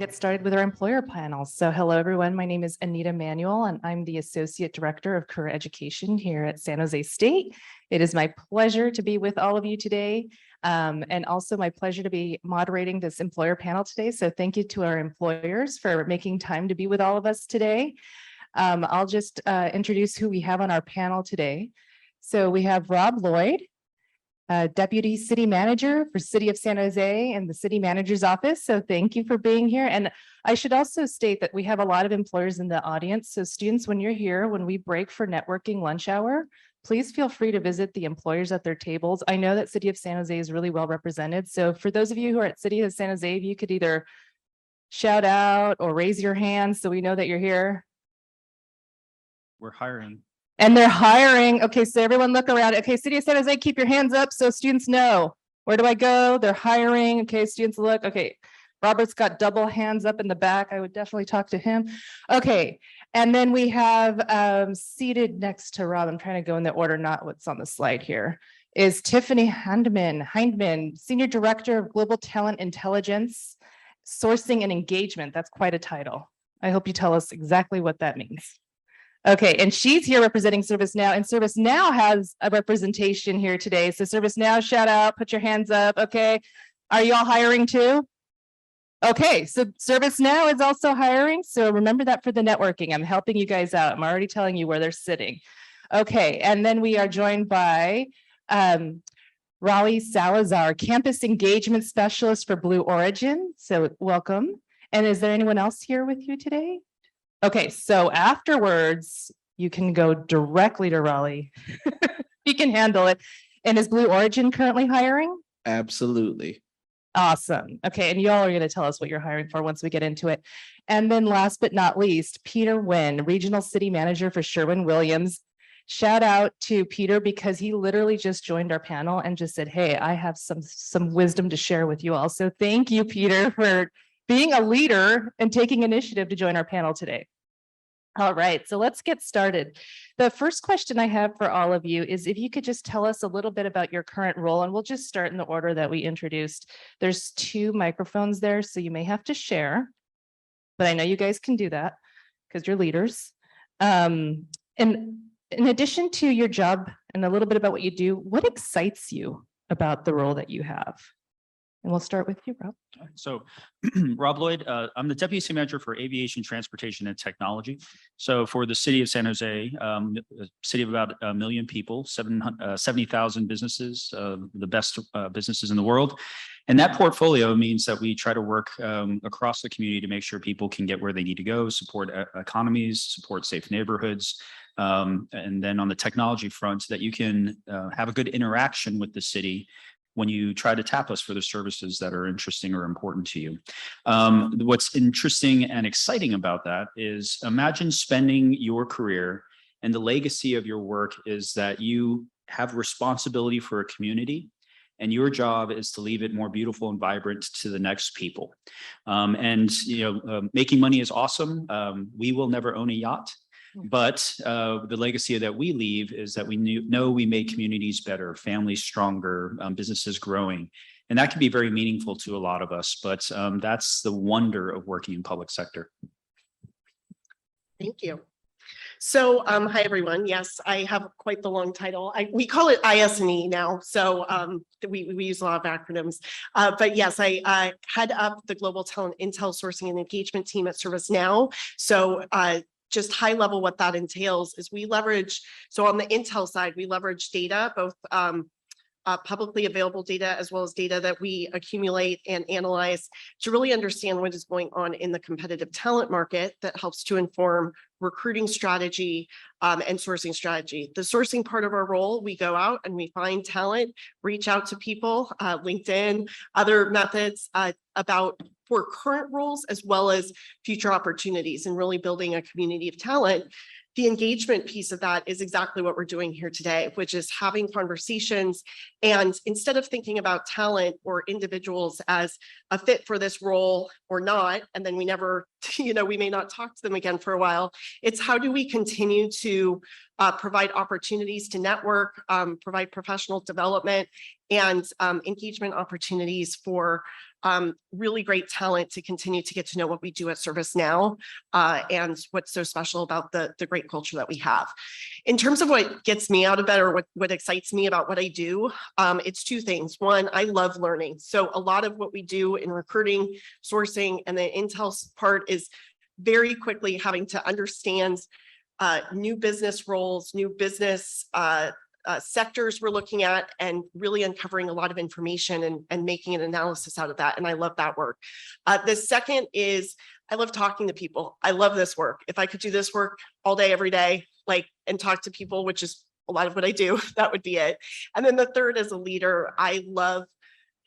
get started with our employer panel. So hello, everyone. My name is Anita Manuel, and I'm the Associate Director of Career Education here at San Jose State. It is my pleasure to be with all of you today, and also my pleasure to be moderating this employer panel today. So thank you to our employers for making time to be with all of us today. I'll just introduce who we have on our panel today. So we have Rob Lloyd, Deputy City Manager for City of San Jose and the City Manager's Office. So thank you for being here. And I should also state that we have a lot of employers in the audience. So students, when you're here, when we break for networking lunch hour, please feel free to visit the employers at their tables. I know that City of San Jose is really well represented. So for those of you who are at City of San Jose, if you could either shout out or raise your hand so we know that you're here. We're hiring. And they're hiring. Okay, so everyone look around. Okay, City of San Jose, keep your hands up so students know. Where do I go? They're hiring. Okay, students look. Okay, Robert's got double hands up in the back. I would definitely talk to him. Okay, and then we have seated next to Rob, I'm trying to go in the order, not what's on the slide here, is Tiffany Hindman, Senior Director of Global Talent Intelligence, Sourcing and Engagement. That's quite a title. I hope you tell us exactly what that means. Okay, and she's here representing ServiceNow, and ServiceNow has a representation here today. So ServiceNow, shout out, put your hands up. Okay, are you all hiring too? Okay, so ServiceNow is also hiring. So remember that for the networking. I'm helping you guys out. I'm already telling you where they're sitting. Okay, and then we are joined by Raleigh Salazar, Campus Engagement Specialist for Blue Origin. So welcome. And is there anyone else here with you today? Okay, so afterwards, you can go directly to Raleigh. You can handle it. And is Blue Origin currently hiring? Absolutely. Awesome. Okay, and y'all are going to tell us what you're hiring for once we get into it. And then last but not least, Peter Nguyen, Regional City Manager for Sherwin-Williams. Shout out to Peter because he literally just joined our panel and just said, hey, I have some wisdom to share with you all. So thank you, Peter, for being a leader and taking initiative to join our panel today. All right, so let's get started. The first question I have for all of you is if you could just tell us a little bit about your current role, and we'll just start in the order that we introduced. There's 2 microphones there, so you may have to share, but I know you guys can do that because you're leaders. And in addition to your job and a little bit about what you do, what excites you about the role that you have? And we'll start with you, Rob. So Rob Lloyd, I'm the Deputy City Manager for Aviation, Transportation, and Technology. So for the City of San Jose, a city of about 1 million people, 70,000 businesses, the best businesses in the world. And that portfolio means that we try to work across the community to make sure people can get where they need to go, support economies, support safe neighborhoods. And then on the technology front, that you can have a good interaction with the city when you try to tap us for the services that are interesting or important to you. What's interesting and exciting about that is imagine spending your career and the legacy of your work is that you have responsibility for a community and your job is to leave it more beautiful and vibrant to the next people. Making money is awesome. We will never own a yacht. But the legacy that we leave is that we know we make communities better, families stronger, businesses growing. And that can be very meaningful to a lot of us, but that's the wonder of working in public sector. Thank you. So, hi, everyone. Yes, I have quite the long title. We call it IS&E now. So we use a lot of acronyms. But yes, I head up the Global Talent Intel Sourcing and Engagement team at ServiceNow. So just high level, what that entails is we leverage, so on the Intel side, we leverage data, both publicly available data as well as data that we accumulate and analyze to really understand what is going on in the competitive talent market that helps to inform recruiting strategy and sourcing strategy. The sourcing part of our role, we go out and we find talent, reach out to people, LinkedIn, other methods for current roles as well as future opportunities and really building a community of talent. The engagement piece of that is exactly what we're doing here today, which is having conversations. And instead of thinking about talent or individuals as a fit for this role or not, and then we never we may not talk to them again for a while. It's how do we continue to provide opportunities to network, provide professional development and engagement opportunities for really great talent to continue to get to know what we do at ServiceNow and what's so special about the great culture that we have. In terms of what gets me out of bed or what excites me about what I do, it's two things. One, I love learning. So a lot of what we do in recruiting, sourcing, and the intel part is very quickly having to understand new business roles, new business sectors we're looking at, and really uncovering a lot of information and making an analysis out of that. And I love that work. The second is I love talking to people. I love this work. If I could do this work all day, every day, and talk to people, which is a lot of what I do, that would be it. And then the third, as a leader, I love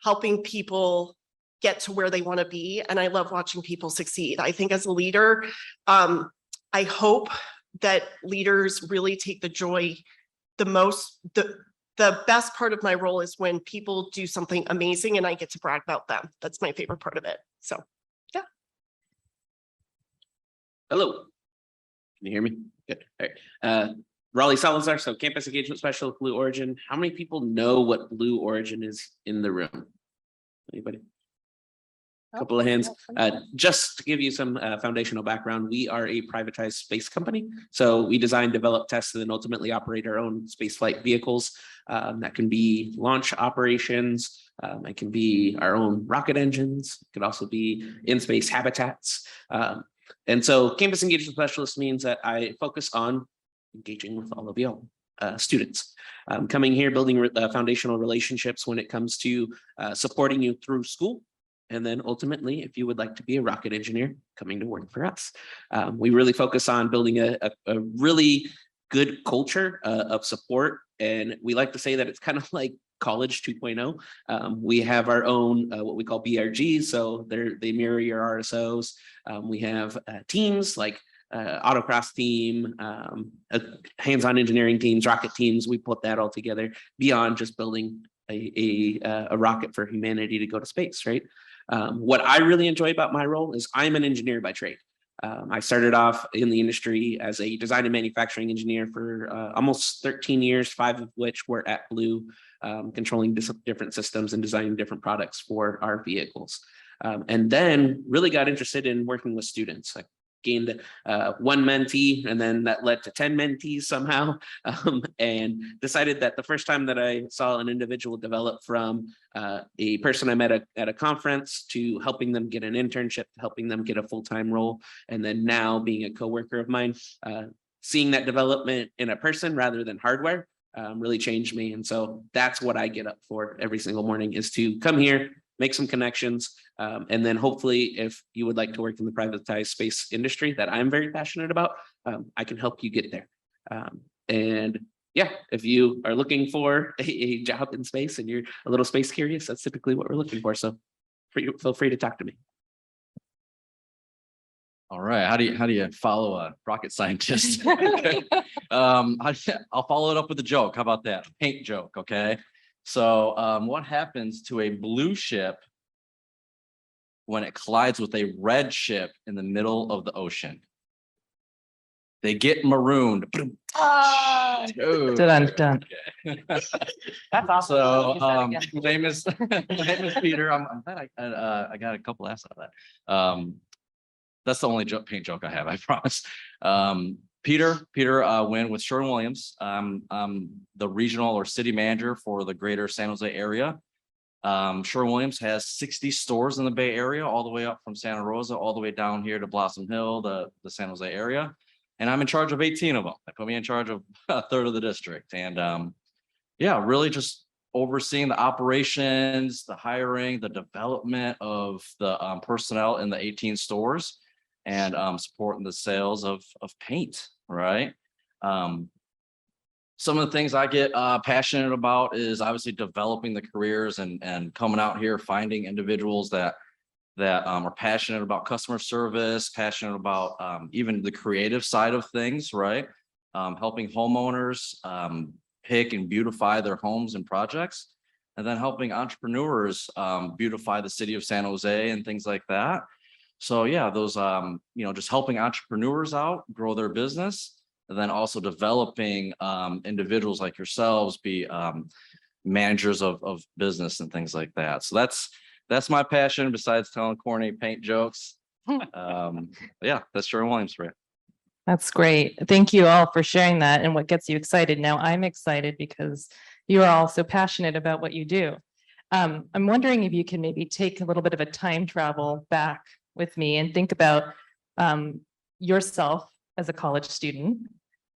helping people get to where they want to be. And I love watching people succeed. I think as a leader, I hope that leaders really take the joy the best part of my role is when people do something amazing and I get to brag about them. That's my favorite part of it. So, yeah. Hello. Can you hear me? Good. All right. Raleigh Salazar, so Campus Engagement Specialist, Blue Origin. How many people know what Blue Origin is in the room? Anybody? Couple of hands. Just to give you some foundational background, we are a privatized space company. So we design, develop, test, and then ultimately operate our own space flight vehicles. That can be launch operations. It can be our own rocket engines. It could also be in-space habitats. And so Campus Engagement Specialist means that I focus on engaging with all of you students. Coming here, building foundational relationships when it comes to supporting you through school. And then ultimately, if you would like to be a rocket engineer, coming to work for us. We really focus on building a really good culture of support. And we like to say that it's kind of like college 2.0. We have our own, what we call BRGs. So they mirror your RSOs. We have teams like autocross team, hands-on engineering teams, rocket teams. We put that all together beyond just building a rocket for humanity to go to space, right? What I really enjoy about my role is I'm an engineer by trade. I started off in the industry as a design and manufacturing engineer for almost 13 years, 5 of which were at Blue, controlling different systems and designing different products for our vehicles. And then really got interested in working with students. I gained one mentee, and then that led to 10 mentees somehow, and decided that the first time that I saw an individual develop from a person I met at a conference to helping them get an internship, helping them get a full-time role, and then now being a coworker of mine, seeing that development in a person rather than hardware really changed me. And so that's what I get up for every single morning, is to come here, make some connections, and then hopefully if you would like to work in the privatized space industry that I'm very passionate about, I can help you get there. And yeah, if you are looking for a job in space and you're a little space curious, that's typically what we're looking for. So feel free to talk to me. All right. How do you follow a rocket scientist? Okay. I'll follow it up with a joke. How about that? Paint joke. Okay. So what happens to a blue ship when it collides with a red ship in the middle of the ocean? They get marooned. Dude. Dun. That's awesome. So my name is Peter. I'm glad I got a couple laughs out of that. That's the only paint joke I have, I promise. Peter Wynn with Sherwin-Williams. I'm the regional or city manager for the greater San Jose area. Sherwin-Williams has 60 stores in the Bay Area, all the way up from Santa Rosa, all the way down here to Blossom Hill, the San Jose area. And I'm in charge of 18 of them. They put me in charge of a third of the district. And yeah, really just overseeing the operations, the hiring, the development of the personnel in the 18 stores, and supporting the sales of paint, right? Some of the things I get passionate about is obviously developing the careers and coming out here, finding individuals that are passionate about customer service, passionate about even the creative side of things, right? Helping homeowners pick and beautify their homes and projects, and then helping entrepreneurs beautify the city of San Jose and things like that. So yeah, those, just helping entrepreneurs out, grow their business, and then also developing, individuals like yourselves be, managers of business and things like that. So that's my passion besides telling corny paint jokes. Yeah, that's Sherwin-Williams for you. That's great. Thank you all for sharing that and what gets you excited. Now I'm excited because you are all so passionate about what you do. I'm wondering if you can maybe take a little bit of a time travel back with me and think about yourself as a college student,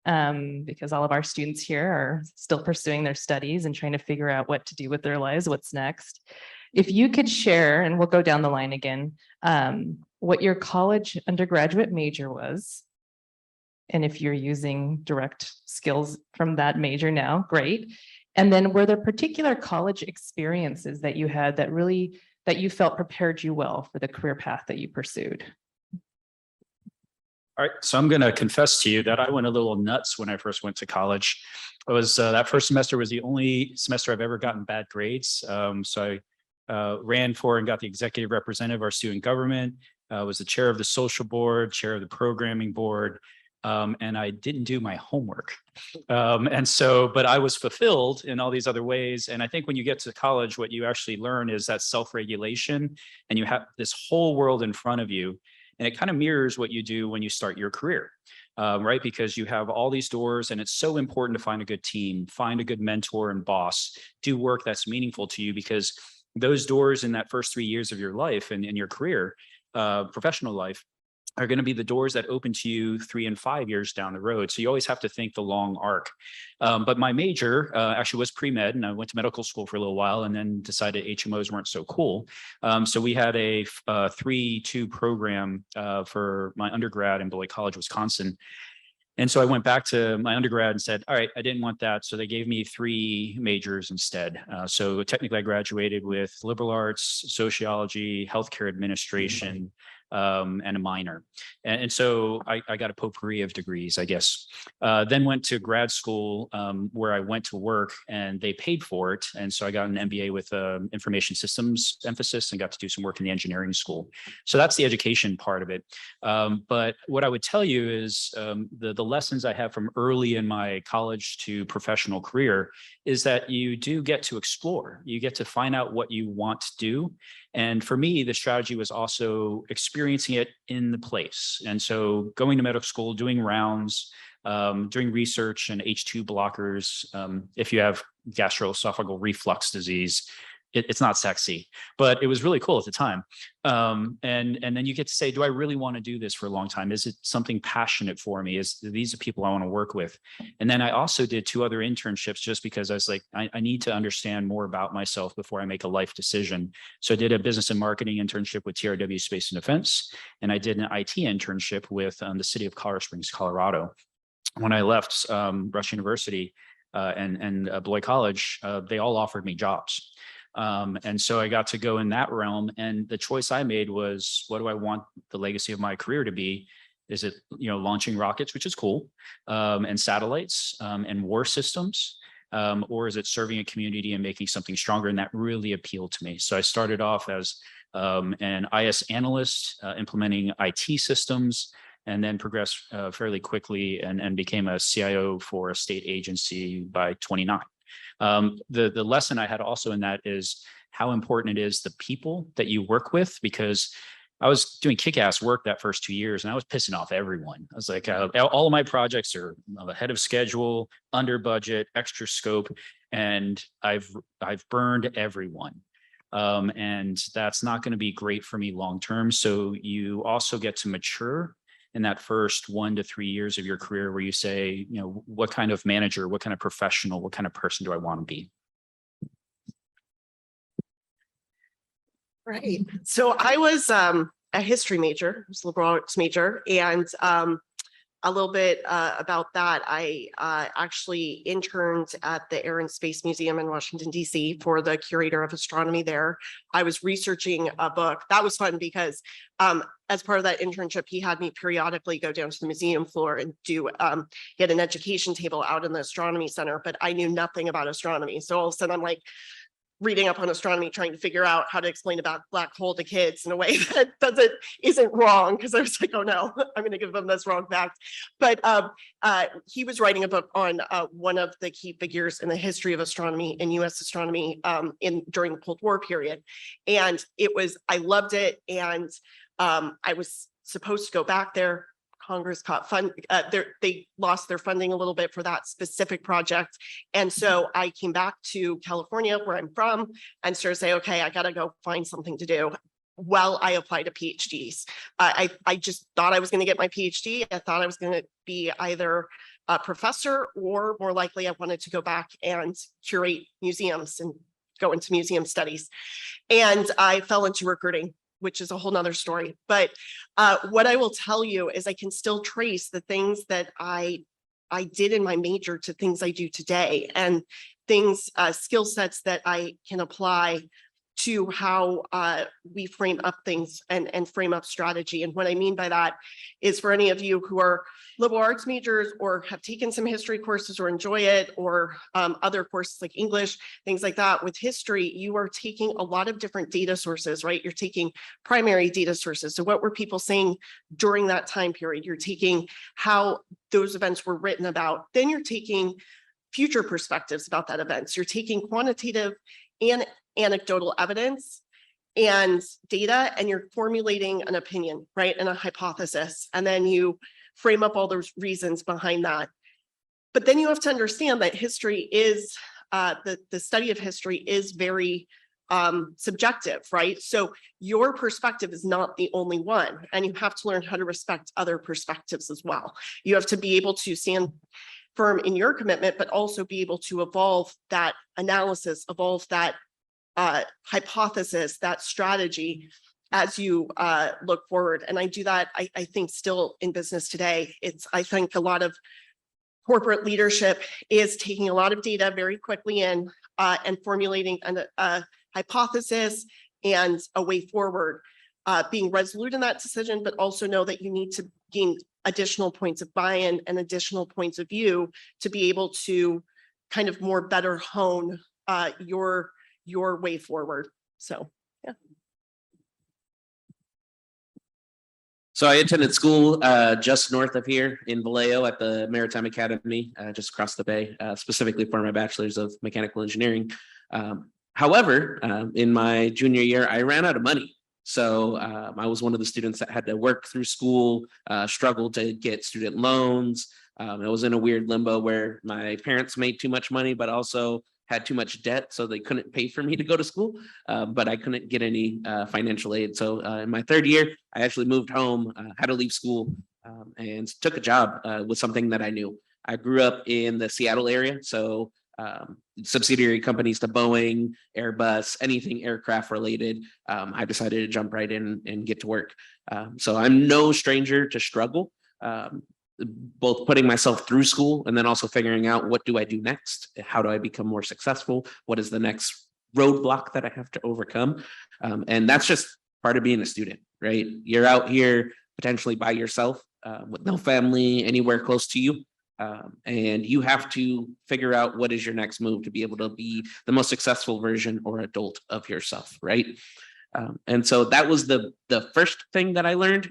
because all of our students here are still pursuing their studies and trying to figure out what to do with their lives, what's next. If you could share, and we'll go down the line again, what your college undergraduate major was, and if you're using direct skills from that major now, great. And then were there particular college experiences that you had that you felt prepared you well for the career path that you pursued? All right, so I'm going to confess to you that I went a little nuts when I first went to college. It was that first semester was the only semester I've ever gotten bad grades. So I ran for and got the executive representative of our student government, was the chair of the social board, chair of the programming board, and I didn't do my homework. But I was fulfilled in all these other ways. And I think when you get to college, what you actually learn is that self-regulation, and you have this whole world in front of you. And it kind of mirrors what you do when you start your career, right? Because you have all these doors, and it's so important to find a good team, find a good mentor and boss, do work that's meaningful to you, because those doors in that first 3 years of your life and in your career, professional life, are going to be the doors that open to you 3 and 5 years down the road. So you always have to think the long arc. But my major actually was pre-med, and I went to medical school for a little while and then decided HMOs weren't so cool. So we had a 3-2 program for my undergrad in Beloit College, Wisconsin. And so I went back to my undergrad and said, all right, I didn't want that. So they gave me 3 majors instead. So technically I graduated with liberal arts, sociology, healthcare administration, and a minor. And so I got a potpourri of degrees, I guess. Then went to grad school where I went to work and they paid for it. And so I got an MBA with information systems emphasis and got to do some work in the engineering school. So that's the education part of it. But what I would tell you is the lessons I have from early in my college to professional career is that you do get to explore. You get to find out what you want to do. And for me, the strategy was also experiencing it in the place. And so going to medical school, doing rounds, doing research and H2 blockers. If you have gastroesophageal reflux disease, it's not sexy, but it was really cool at the time. And then you get to say, do I really want to do this for a long time? Is it something passionate for me? These are people I want to work with? And then I also did 2 other internships just because I was like, I need to understand more about myself before I make a life decision. So I did a business and marketing internship with TRW Space and Defense, and I did an IT internship with the city of Colorado Springs, Colorado. When I left Rush University and Beloit College, they all offered me jobs. And so I got to go in that realm, and the choice I made was, what do I want the legacy of my career to be? Is it, launching rockets, which is cool, and satellites, and war systems, or is it serving a community and making something stronger? And that really appealed to me. So I started off as an IS analyst, implementing IT systems, and then progressed fairly quickly and became a CIO for a state agency by 29. The lesson I had also in that is how important it is the people that you work with, because I was doing kick-ass work that first 2 years and I was pissing off everyone. I was like, all of my projects are ahead of schedule, under budget, extra scope, and I've burned everyone. And that's not going to be great for me long-term. So you also get to mature in that first 1 to 3 years of your career where you say, what kind of manager, what kind of professional, what kind of person do I want to be? Right. So I was a history major, I was a liberal arts major, and a little bit about that. I actually interned at the Air and Space Museum in Washington, D.C. for the curator of astronomy there. I was researching a book. That was fun because as part of that internship, he had me periodically go down to the museum floor and do, he had an education table out in the astronomy center, but I knew nothing about astronomy. So all of a sudden I'm like reading up on astronomy, trying to figure out how to explain about black hole to kids in a way that isn't wrong. Because I was like, oh no, I'm going to give them this wrong fact. But he was writing a book on one of the key figures in the history of astronomy and U.S. astronomy during the Cold War period, and I loved it, and I was supposed to go back there. Congress caught they lost their funding a little bit for that specific project. And so I came back to California, where I'm from, and started to say, okay, I got to go find something to do while I applied to PhDs. I just thought I was going to get my PhD. I thought I was going to be either a professor, or more likely I wanted to go back and curate museums and go into museum studies. And I fell into recruiting, which is a whole nother story. But what I will tell you is I can still trace the things that I did in my major to things I do today, and things, skill sets that I can apply to how we frame up things and frame up strategy. And what I mean by that is, for any of you who are liberal arts majors or have taken some history courses or enjoy it, or other courses like English, things like that, with history, you are taking a lot of different data sources, right? You're taking primary data sources. So what were people saying during that time period? You're taking how those events were written about. Then you're taking future perspectives about that events. You're taking quantitative and anecdotal evidence and data, and you're formulating an opinion, right? And a hypothesis. And then you frame up all those reasons behind that. But then you have to understand that history is, the study of history is very subjective, right? So your perspective is not the only one, and you have to learn how to respect other perspectives as well. You have to be able to stand firm in your commitment, but also be able to evolve that analysis, evolve that hypothesis, that strategy as you look forward. And I do that, I think, still in business today. I think a lot of corporate leadership is taking a lot of data very quickly in and formulating a hypothesis and a way forward, being resolute in that decision, but also know that you need to gain additional points of buy-in and additional points of view to be able to kind of more better hone your way forward. So, yeah. So I attended school just north of here in Vallejo at the Maritime Academy, just across the bay, specifically for my bachelor's of mechanical engineering. However, in my junior year, I ran out of money. So I was one of the students that had to work through school, struggled to get student loans. I was in a weird limbo where my parents made too much money, but also had too much debt, so they couldn't pay for me to go to school, but I couldn't get any financial aid. So in my third year, I actually moved home, had to leave school, and took a job with something that I knew. I grew up in the Seattle area, so subsidiary companies to Boeing, Airbus, anything aircraft related. I decided to jump right in and get to work. So I'm no stranger to struggle. Both putting myself through school and then also figuring out, what do I do next? How do I become more successful? What is the next roadblock that I have to overcome? And that's just part of being a student, right? You're out here potentially by yourself, with no family anywhere close to you. And you have to figure out what is your next move to be able to be the most successful version or adult of yourself, right? And so that was the first thing that I learned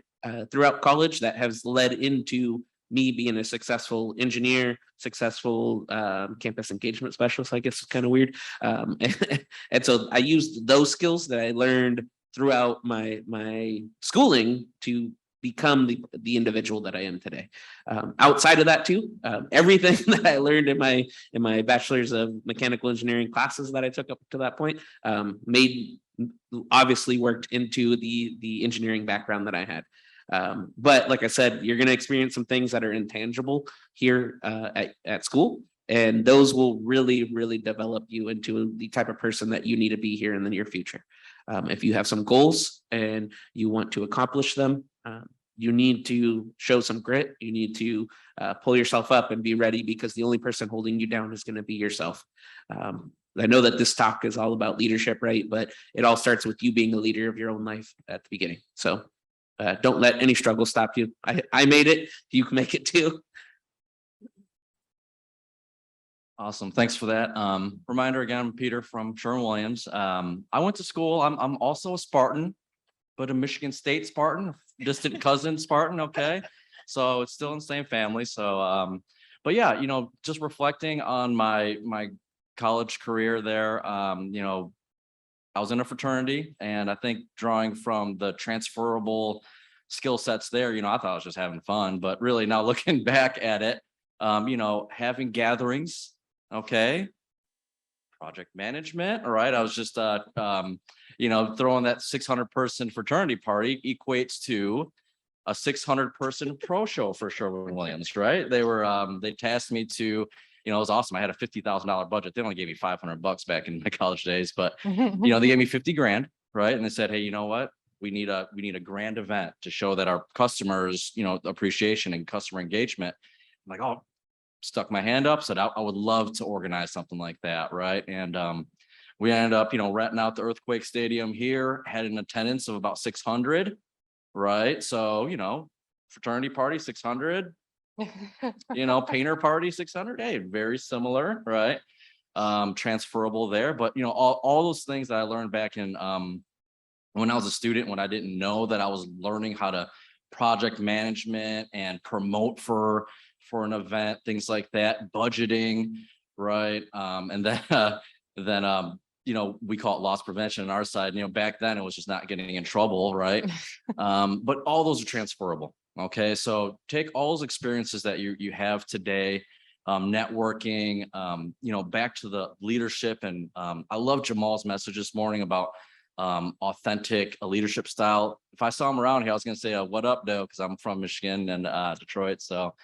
throughout college that has led into me being a successful engineer, successful campus engagement specialist. I guess it's kind of weird. And so I used those skills that I learned throughout my schooling to become the individual that I am today. Outside of that too, everything that I learned in my bachelor's of mechanical engineering classes that I took up to that point obviously worked into the engineering background that I had. But like I said, you're going to experience some things that are intangible here at school, and those will really, really develop you into the type of person that you need to be here in the near future. If you have some goals and you want to accomplish them, you need to show some grit. You need to pull yourself up and be ready, because the only person holding you down is going to be yourself. I know that this talk is all about leadership, right? But it all starts with you being a leader of your own life at the beginning. So don't let any struggle stop you. I made it. You can make it too. Awesome. Thanks for that. Reminder again, I'm Peter from Sherwin-Williams. I went to school. I'm also a Spartan, but a Michigan State Spartan, distant cousin Spartan. Okay. So it's still in the same family. So, but yeah, just reflecting on my college career there, I was in a fraternity, and I think drawing from the transferable skill sets there, I thought I was just having fun, but really now looking back at it, having gatherings, okay, project management, all right. I was just, throwing that 600 person fraternity party equates to a 600 person pro show for Sherwin-Williams, right? They tasked me to, it was awesome. I had a $50,000 budget. They only gave me $500 back in my college days, but they gave me 50 grand, right? And they said, hey, you know what? We need a grand event to show that our customers, appreciation and customer engagement. I'm like, oh, stuck my hand up, said I would love to organize something like that, right? And we ended up, renting out the Earthquake Stadium here, had an attendance of about 600, right? So, fraternity party 600, painter party 600. Hey, very similar, right? Transferable there, but all those things that I learned back in when I was a student, when I didn't know that I was learning how to project management and promote for an event, things like that, budgeting, right? And then we call it loss prevention on our side. Back then it was just not getting in trouble, right? But all those are transferable. Okay, so take all those experiences that you have today, networking, back to the leadership. And I love Jamal's message this morning about authentic leadership style. If I saw him around here, I was going to say, what up, though, because I'm from Michigan and Detroit. So,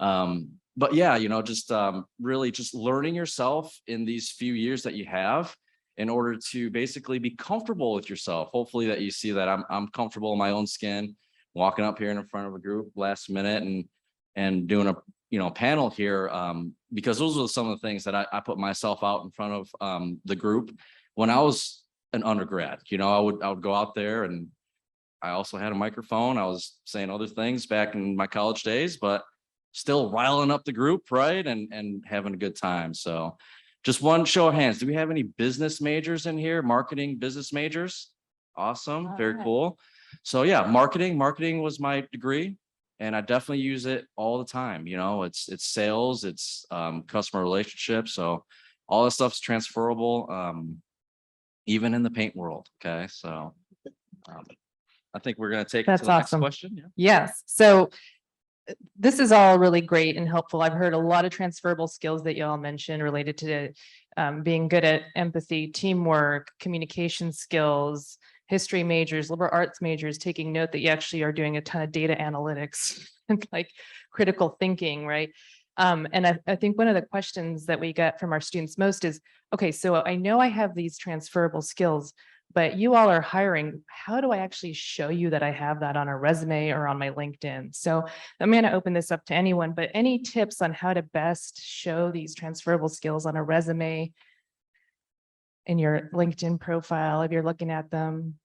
but yeah, just really just learning yourself in these few years that you have in order to basically be comfortable with yourself. Hopefully that you see that I'm comfortable in my own skin, walking up here in front of a group last minute and doing a panel here, because those are some of the things that I put myself out in front of the group when I was an undergrad. I would go out there, and I also had a microphone. I was saying other things back in my college days, but still riling up the group, right? And having a good time. So just one show of hands. Do we have any business majors in here? Marketing business majors? Awesome. Very cool. So yeah, marketing was my degree, and I definitely use it all the time. It's sales, it's customer relationships. So all this stuff's transferable, even in the paint world. Okay. So I think we're going to take it to That's the next awesome. question. Yeah. Yes, so this is all really great and helpful. I've heard a lot of transferable skills that y'all mentioned related to being good at empathy, teamwork, communication skills, history majors, liberal arts majors, taking note that you actually are doing a ton of data analytics and like critical thinking, right? And I think one of the questions that we get from our students most is, okay, so I know I have these transferable skills, but you all are hiring. How do I actually show you that I have that on a resume or on my LinkedIn? So I'm going to open this up to anyone, but any tips on how to best show these transferable skills on a resume, in your LinkedIn profile, if you're looking at them?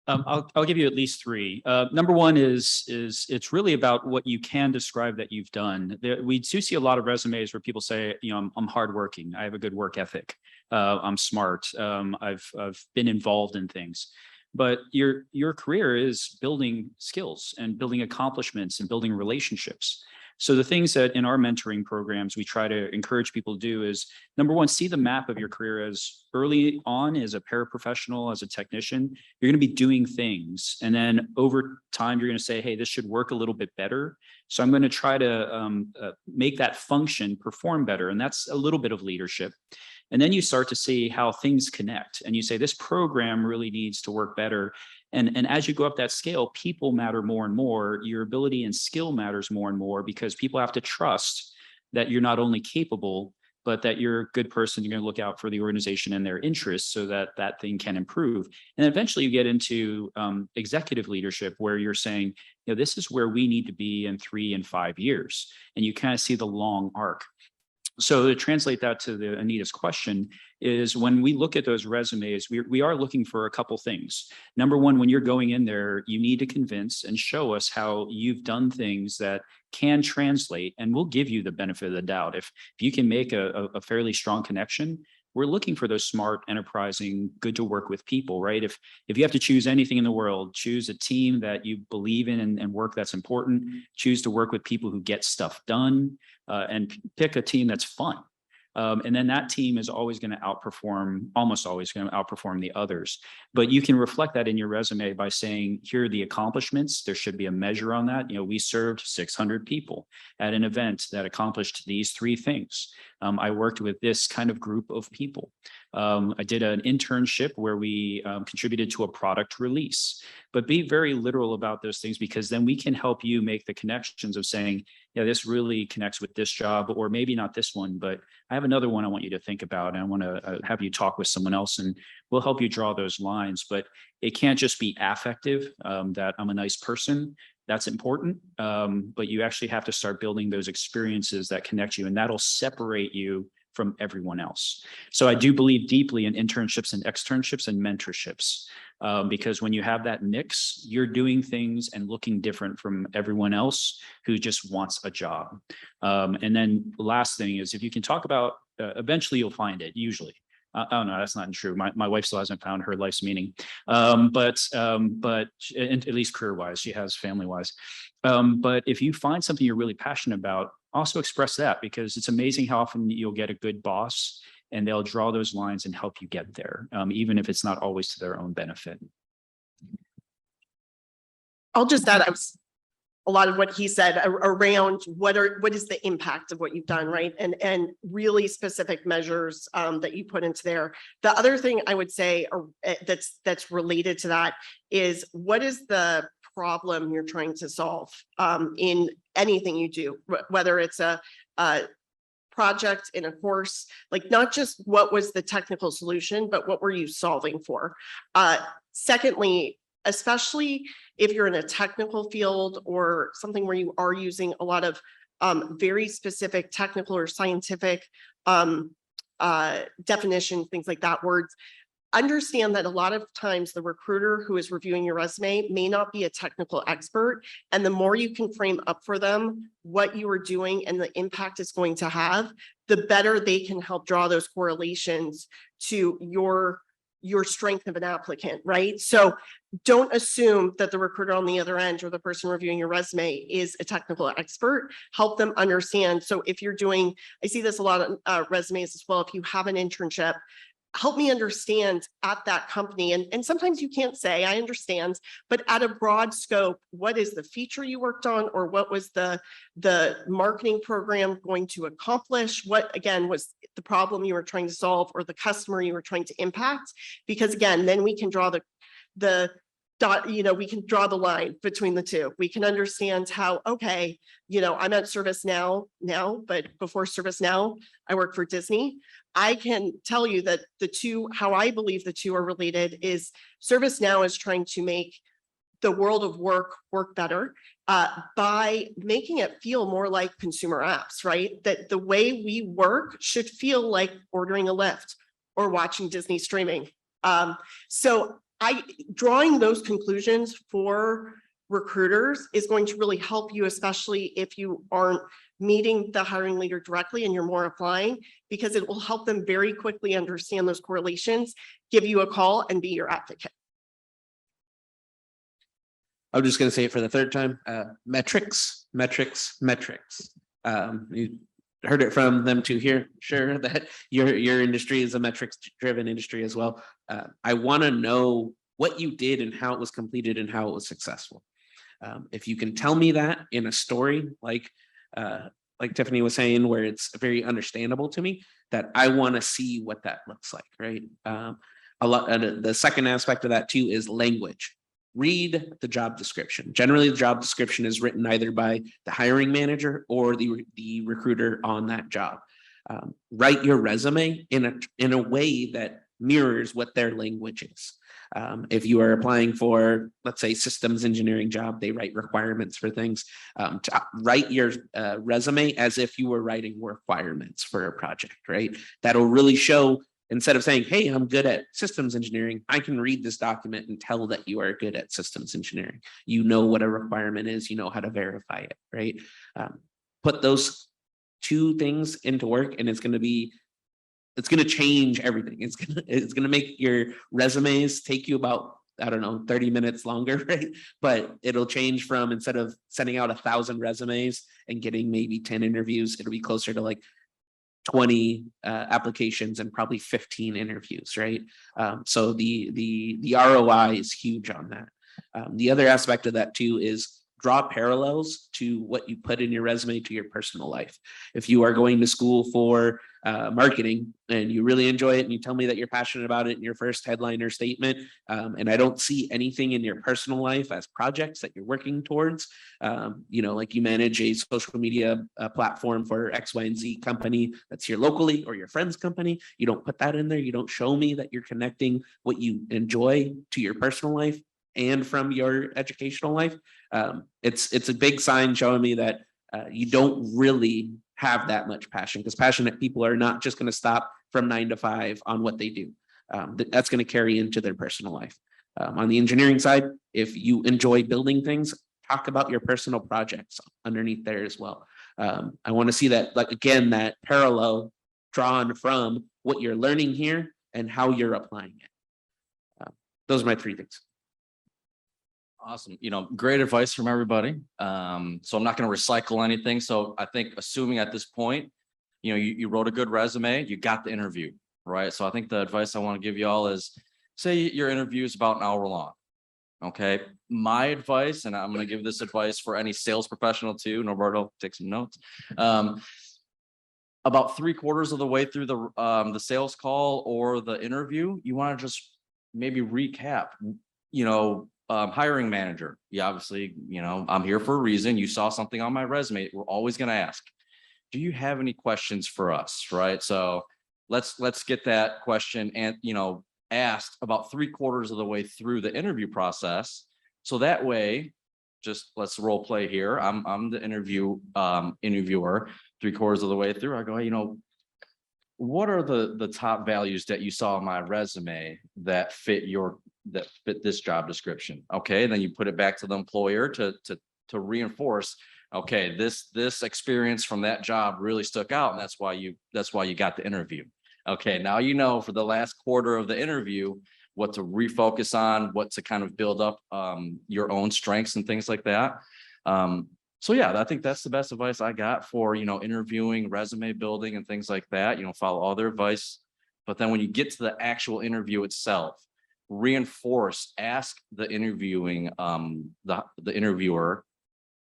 I'll give you at least three. Number one is it's really about what you can describe that you've done. We do see a lot of resumes where people say, I'm hardworking. I have a good work ethic. I'm smart. I've been involved in things. But your career is building skills and building accomplishments and building relationships. So the things that in our mentoring programs we try to encourage people to do is, number one, see the map of your career as early on as a paraprofessional, as a technician. You're going to be doing things, and then over time you're going to say, hey, this should work a little bit better. So I'm going to try to make that function perform better, and that's a little bit of leadership. And then you start to see how things connect, and you say this program really needs to work better. And as you go up that scale, people matter more and more. Your ability and skill matters more and more, because people have to trust that you're not only capable, but that you're a good person. You're going to look out for the organization and their interests so that that thing can improve. And eventually you get into executive leadership, where you're saying, this is where we need to be in 3 and 5 years. And you kind of see the long arc. So to translate that to Anita's question is when we look at those resumes, we are looking for a couple things. Number one, when you're going in there, you need to convince and show us how you've done things that can translate, and we'll give you the benefit of the doubt. If you can make a fairly strong connection, we're looking for those smart, enterprising, good to work with people, right? If you have to choose anything in the world, choose a team that you believe in and work that's important, choose to work with people who get stuff done, and pick a team that's fun. And then that team is always going to outperform, almost always going to outperform the others. But you can reflect that in your resume by saying, here are the accomplishments. There should be a measure on that. You know, we served 600 people at an event that accomplished these 3 things. I worked with this kind of group of people. I did an internship where we contributed to a product release, but be very literal about those things, because then we can help you make the connections of saying, yeah, this really connects with this job, or maybe not this one, but I have another one I want you to think about. And I want to have you talk with someone else, and we'll help you draw those lines. But it can't just be affective, that I'm a nice person. That's important. But you actually have to start building those experiences that connect you, and that'll separate you from everyone else. So I do believe deeply in internships and externships and mentorships, because when you have that mix, you're doing things and looking different from everyone else who just wants a job. And then the last thing is, if you can talk about, eventually you'll find it, usually. Oh no, that's not true. My wife still hasn't found her life's meaning, but at least career-wise, she has family-wise. But if you find something you're really passionate about, also express that, because it's amazing how often you'll get a good boss and they'll draw those lines and help you get there, even if it's not always to their own benefit. I'll just add, a lot of what he said around what is the impact of what you've done, right? And really specific measures that you put into there. The other thing I would say that's related to that is, what is the problem you're trying to solve in anything you do, whether it's a project in a course, like not just what was the technical solution, but what were you solving for? Secondly, especially if you're in a technical field or something where you are using a lot of very specific technical or scientific definitions, things like that, words, understand that a lot of times the recruiter who is reviewing your resume may not be a technical expert. And the more you can frame up for them what you are doing and the impact it's going to have, the better they can help draw those correlations to your strength of an applicant, right? So don't assume that the recruiter on the other end or the person reviewing your resume is a technical expert. Help them understand. So if you're doing, I see this a lot on resumes as well, if you have an internship, help me understand at that company. And sometimes you can't say, I understand, but at a broad scope, what is the feature you worked on, or what was the marketing program going to accomplish? What, again, was the problem you were trying to solve, or the customer you were trying to impact? Because again, then we can draw the dot, we can draw the line between the two. We can understand how, okay, I'm at ServiceNow now, but before ServiceNow, I worked for Disney. I can tell you that the two, how I believe the two are related, is ServiceNow is trying to make the world of work better by making it feel more like consumer apps, right? That the way we work should feel like ordering a Lyft or watching Disney streaming. So drawing those conclusions for recruiters is going to really help you, especially if you aren't meeting the hiring leader directly and you're more applying, because it will help them very quickly understand those correlations, give you a call, and be your advocate. I'm just going to say it for the third time. Metrics. You heard it from them too here. Sure, that your industry is a metrics-driven industry as well. I want to know what you did and how it was completed and how it was successful. If you can tell me that in a story, like Tiffany was saying, where it's very understandable to me, that I want to see what that looks like, right? The second aspect of that too is language. Read the job description. Generally, the job description is written either by the hiring manager or the recruiter on that job. Write your resume in a way that mirrors what their language is. If you are applying for, let's say, systems engineering job, they write requirements for things. To write your resume as if you were writing requirements for a project, right? That'll really show, instead of saying, hey, I'm good at systems engineering, I can read this document and tell that you are good at systems engineering. You know what a requirement is, you know how to verify it, right? Put those two things into work and it's going to change everything. It's going to make your resumes take you about, I don't know, 30 minutes longer, right? But it'll change from, instead of sending out 1,000 resumes and getting maybe 10 interviews, it'll be closer to like 20 applications and probably 15 interviews, right? So the ROI is huge on that. The other aspect of that too is draw parallels to what you put in your resume to your personal life. If you are going to school for marketing and you really enjoy it and you tell me that you're passionate about it in your first headline or statement, and I don't see anything in your personal life as projects that you're working towards, like you manage a social media platform for X, Y, and Z company that's here locally or your friend's company, you don't put that in there, you don't show me that you're connecting what you enjoy to your personal life and from your educational life, it's a big sign showing me that you don't really have that much passion, because passionate people are not just going to stop from 9 to 5 on what they do. That's going to carry into their personal life. On the engineering side, if you enjoy building things, talk about your personal projects underneath there as well. I want to see that, like, again, that parallel drawn from what you're learning here and how you're applying it. Those are my 3 things. Awesome. Great advice from everybody. So I'm not going to recycle anything. So I think, assuming at this point, you wrote a good resume, you got the interview, right? So I think the advice I want to give you all is, say your interview is about an hour long. Okay. My advice, and I'm going to give this advice for any sales professional too. Norberto, take some notes. About 3/4 of the way through the sales call or the interview, you want to just maybe recap, hiring manager. Yeah, obviously, I'm here for a reason. You saw something on my resume. We're always going to ask, do you have any questions for us? Right. So let's get that question and, asked about 3/4 of the way through the interview process. So that way, just let's role play here. I'm the interviewer 3/4 of the way through. I go, what are the top values that you saw in my resume that fit this job description? Okay, then you put it back to the employer to reinforce. Okay, this experience from that job really stuck out, and that's why you got the interview. Okay, now for the last quarter of the interview what to refocus on, what to kind of build up your own strengths and things like that. So yeah, I think that's the best advice I got for, interviewing, resume building and things like that. Follow all their advice. But then when you get to the actual interview itself, reinforce, ask the interviewing, the interviewer,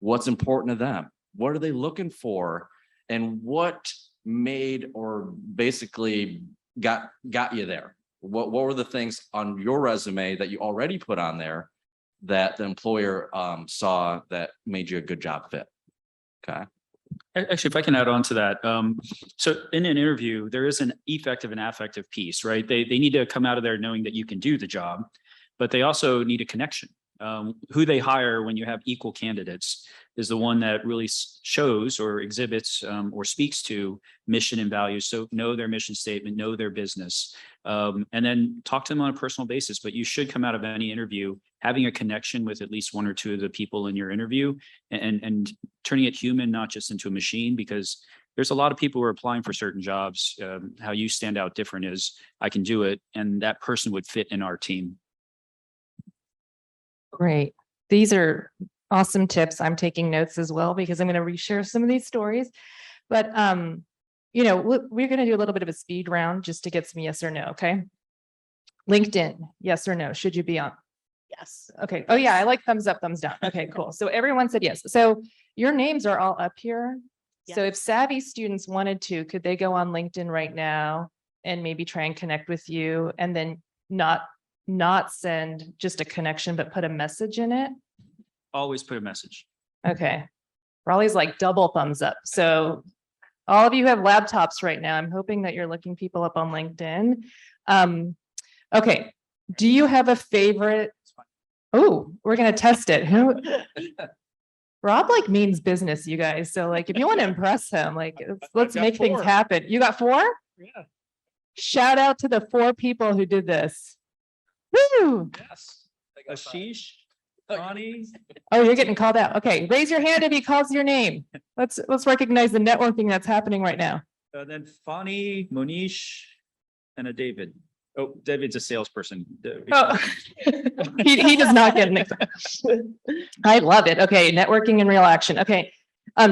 what's important to them. What are they looking for? And what made or basically got you there? What were the things on your resume that you already put on there that the employer saw that made you a good job fit? Okay. Actually, if I can add on to that. So in an interview, there is an effective and affective piece, right? They need to come out of there knowing that you can do the job, but they also need a connection. Who they hire when you have equal candidates is the one that really shows or exhibits or speaks to mission and values. So know their mission statement, know their business, and then talk to them on a personal basis. But you should come out of any interview having a connection with at least 1 or 2 of the people in your interview and turning it human, not just into a machine, because there's a lot of people who are applying for certain jobs. How you stand out different is I can do it, and that person would fit in our team. Great. These are awesome tips. I'm taking notes as well because I'm going to reshare some of these stories. But, we're going to do a little bit of a speed round just to get some yes or no. Okay. LinkedIn, yes or no? Should you be on? Yes. Okay. Oh yeah. I like thumbs up, thumbs down. Okay, cool. So everyone said yes. So your names are all up here. So if savvy students wanted to, could they go on LinkedIn right now and maybe try and connect with you and then not send just a connection, but put a message in it? Always put a message. Okay. Raleigh's like double thumbs up. So all of you have laptops right now. I'm hoping that you're looking people up on LinkedIn. Okay. Do you have a favorite? Oh, we're gonna test it. Who? Rob like means business, you guys. So like, if you want to impress him, like, let's make things happen. You got 4? Yeah. Shout out to the 4 people who did this. Woo! Yes. Ashish, Ronnie. Oh, you're getting called out. Okay, raise your hand if he calls your name. Let's recognize the networking that's happening right now. Then Fani, Monish, and a David. Oh, David's a salesperson. Oh, he does not get an. I love it. Okay, networking in real action. Okay,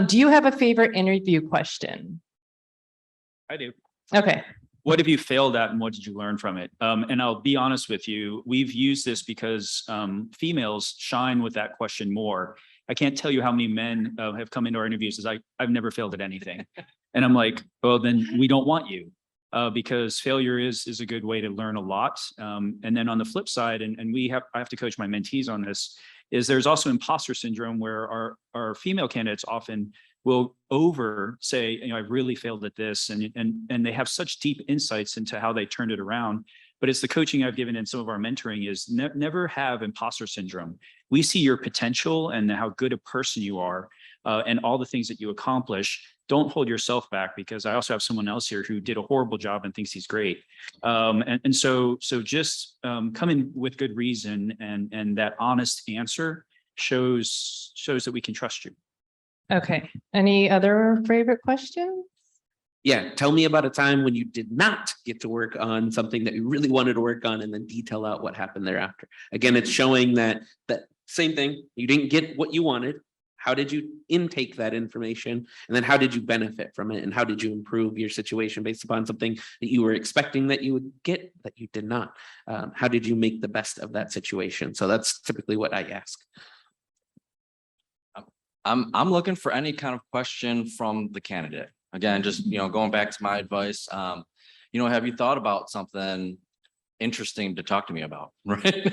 do you have a favorite interview question? I do. Okay. What have you failed at and what did you learn from it? And I'll be honest with you, we've used this because females shine with that question more. I can't tell you how many men have come into our interviews as I've never failed at anything. And I'm like, well, then we don't want you. Because failure is a good way to learn a lot. And then on the flip side, and I have to coach my mentees on this, is there's also imposter syndrome where our female candidates often will say, you know, I've really failed at this, and they have such deep insights into how they turned it around. But it's the coaching I've given in some of our mentoring is never have imposter syndrome. We see your potential and how good a person you are, and all the things that you accomplish. Don't hold yourself back, because I also have someone else here who did a horrible job and thinks he's great. So just come in with good reason, and that honest answer shows that we can trust you. Okay. Any other favorite questions? Yeah, tell me about a time when you did not get to work on something that you really wanted to work on, and then detail out what happened thereafter. Again, it's showing that same thing, you didn't get what you wanted. How did you intake that information? And then how did you benefit from it? And how did you improve your situation based upon something that you were expecting that you would get that you did not? How did you make the best of that situation? So that's typically what I ask. I'm looking for any kind of question from the candidate. Again, just, you know, going back to my advice, you know, have you thought about something interesting to talk to me about? Right.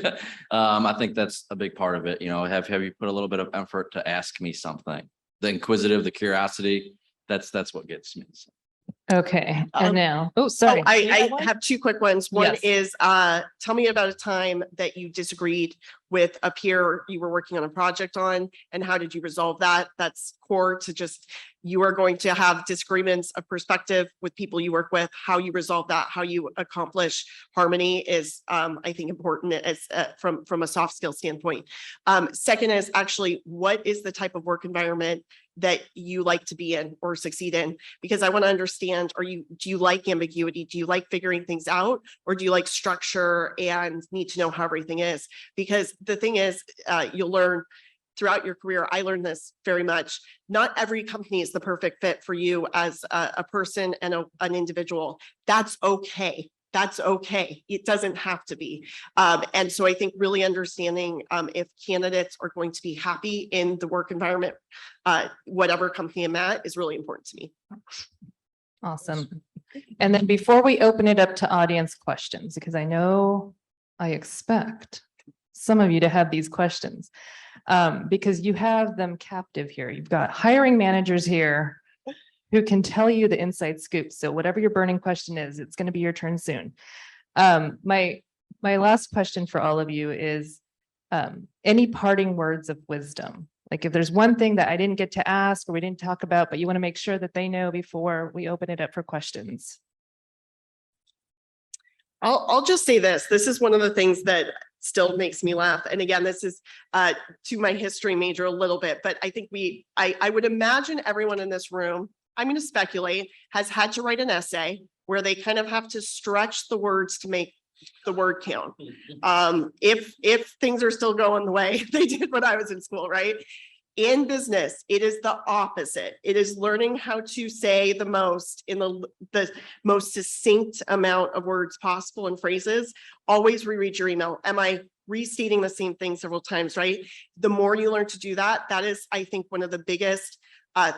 I think that's a big part of it. You know, have you put a little bit of effort to ask me something? The inquisitive, the curiosity, that's what gets me. Okay. And now, Oh, sorry. I have 2 quick ones. One Yes. is, tell me about a time that you disagreed with a peer you were working on a project on, and how did you resolve that? That's core to just, you are going to have disagreements of perspective with people you work with. How you resolve that, how you accomplish harmony is, I think, important as from a soft skill standpoint. Second is actually, what is the type of work environment that you like to be in or succeed in? Because I want to understand, do you like ambiguity? Do you like figuring things out? Or do you like structure and need to know how everything is? Because the thing is, you'll learn throughout your career, I learned this very much. Not every company is the perfect fit for you as a person and an individual. That's okay. That's okay. It doesn't have to be. And so I think really understanding if candidates are going to be happy in the work environment, whatever company I'm at, is really important to me. Awesome. And then before we open it up to audience questions, because I know I expect some of you to have these questions, because you have them captive here. You've got hiring managers here who can tell you the inside scoop. So whatever your burning question is, it's going to be your turn soon. My last question for all of you is any parting words of wisdom? Like if there's one thing that I didn't get to ask or we didn't talk about, but you want to make sure that they know before we open it up for questions. I'll just say this. This is one of the things that still makes me laugh. And again, this is to my history major a little bit, but I think I would imagine everyone in this room, I'm going to speculate, has had to write an essay where they kind of have to stretch the words to make the word count. If things are still going the way they did when I was in school, right? In business, it is the opposite. It is learning how to say the most in the most succinct amount of words possible and phrases. Always reread your email. Am I restating the same thing several times, right? The more you learn to do that, that is, I think, one of the biggest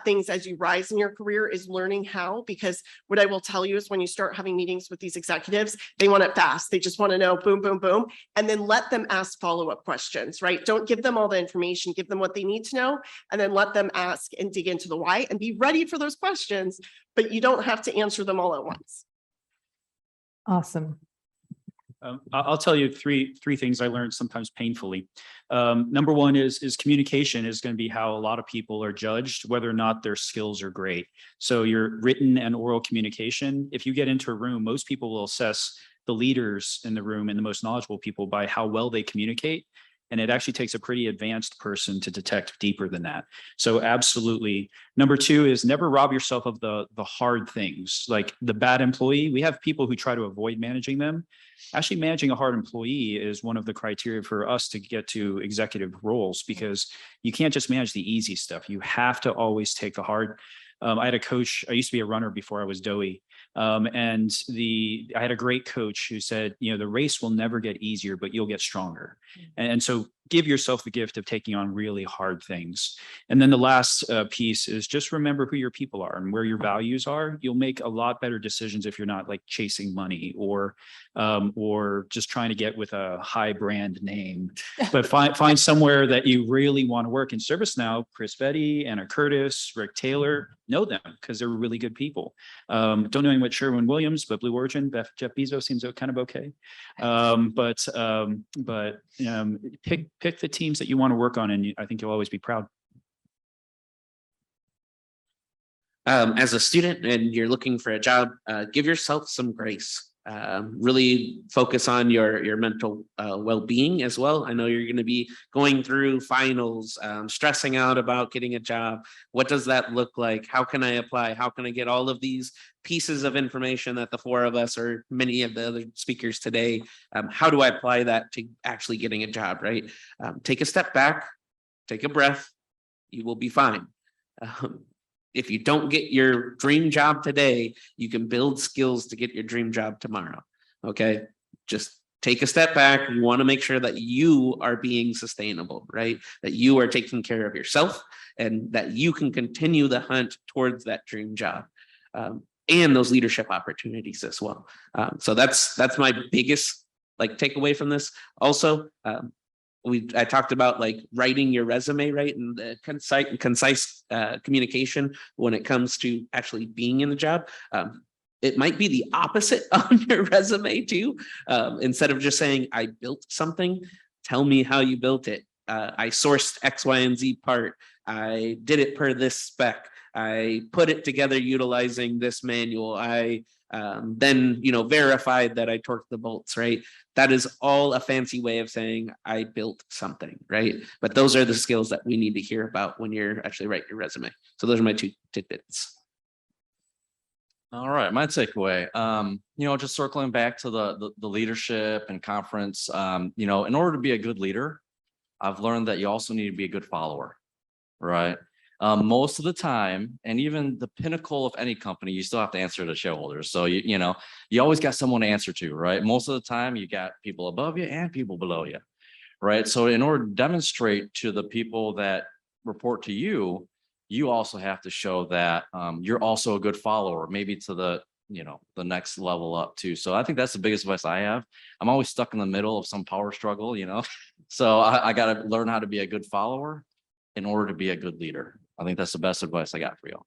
things as you rise in your career is learning how, because what I will tell you is when you start having meetings with these executives, they want it fast. They just want to know boom, boom, boom, and then let them ask follow-up questions, right? Don't give them all the information, give them what they need to know, and then let them ask and dig into the why and be ready for those questions, but you don't have to answer them all at once. Awesome. I'll tell you three things I learned sometimes painfully. Number one is communication is going to be how a lot of people are judged, whether or not their skills are great. So your written and oral communication, if you get into a room, most people will assess the leaders in the room and the most knowledgeable people by how well they communicate. And it actually takes a pretty advanced person to detect deeper than that. So absolutely. Number two is never rob yourself of the hard things, like the bad employee. We have people who try to avoid managing them. Actually, managing a hard employee is one of the criteria for us to get to executive roles, because you can't just manage the easy stuff. You have to always take the hard. I had a coach, I used to be a runner before I was doughy. I had a great coach who said, the race will never get easier, but you'll get stronger. And so give yourself the gift of taking on really hard things. And then the last piece is just remember who your people are and where your values are. You'll make a lot better decisions if you're not like chasing money or just trying to get with a high brand name, but find somewhere that you really want to work. In ServiceNow, Chris Betty, Anna Curtis, Rick Taylor, know them because they're really good people. Don't know anyone with Sherwin-Williams, but Blue Origin, Jeff Bezos seems kind of okay. Pick the teams that you want to work on, and I think you'll always be proud. As a student and you're looking for a job, give yourself some grace. Really focus on your mental well-being as well. I know you're going to be going through finals, stressing out about getting a job. What does that look like? How can I apply? How can I get all of these pieces of information that the four of us or many of the other speakers today, how do I apply that to actually getting a job, right? Take a step back, take a breath, you will be fine. If you don't get your dream job today, you can build skills to get your dream job tomorrow. Okay. Just take a step back. You want to make sure that you are being sustainable, right? That you are taking care of yourself and that you can continue the hunt towards that dream job. And those leadership opportunities as well. So that's my biggest takeaway from this. Also, I talked about writing your resume, right? And the concise communication when it comes to actually being in the job. It might be the opposite on your resume too. Instead of just saying, I built something, tell me how you built it. I sourced X, Y, and Z part. I did it per this spec. I put it together utilizing this manual. I then verified that I torqued the bolts, right? That is all a fancy way of saying I built something, right? But those are the skills that we need to hear about when you're actually writing your resume. So those are my two tidbits. All right, my takeaway, just circling back to the leadership and conference, in order to be a good leader, I've learned that you also need to be a good follower, right? Most of the time, and even the pinnacle of any company, you still have to answer to shareholders. So you always got someone to answer to, right? Most of the time, you got people above you and people below you, right? So in order to demonstrate to the people that report to you, you also have to show that you're also a good follower, maybe to the next level up too. So I think that's the biggest advice I have. I'm always stuck in the middle of some power struggle, so I got to learn how to be a good follower in order to be a good leader. I think that's the best advice I got for y'all.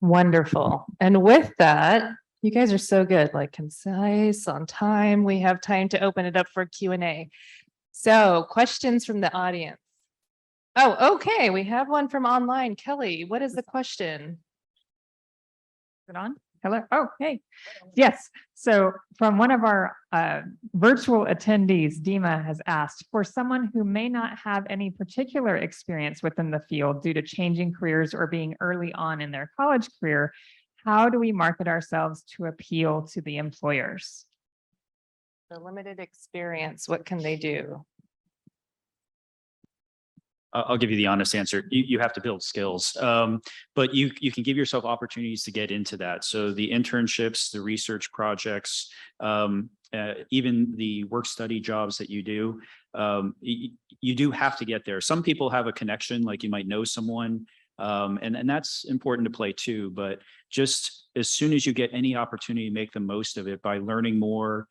Wonderful. And with that, you guys are so good, concise, on time. We have time to open it up for Q&A. So questions from the audience. Oh, okay. We have one from online. Kelly, what is the question? Is it on? Hello. Oh, hey. Yes. So from one of our virtual attendees, Dima has asked, for someone who may not have any particular experience within the field due to changing careers or being early on in their college career, how do we market ourselves to appeal to the employers? The limited experience, what can they do? I'll give you the honest answer. You have to build skills, but you can give yourself opportunities to get into that. So the internships, the research projects, even the work study jobs that you do, you do have to get there. Some people have a connection, like you might know someone, and that's important to play too. But just as soon as you get any opportunity, make the most of it by learning more,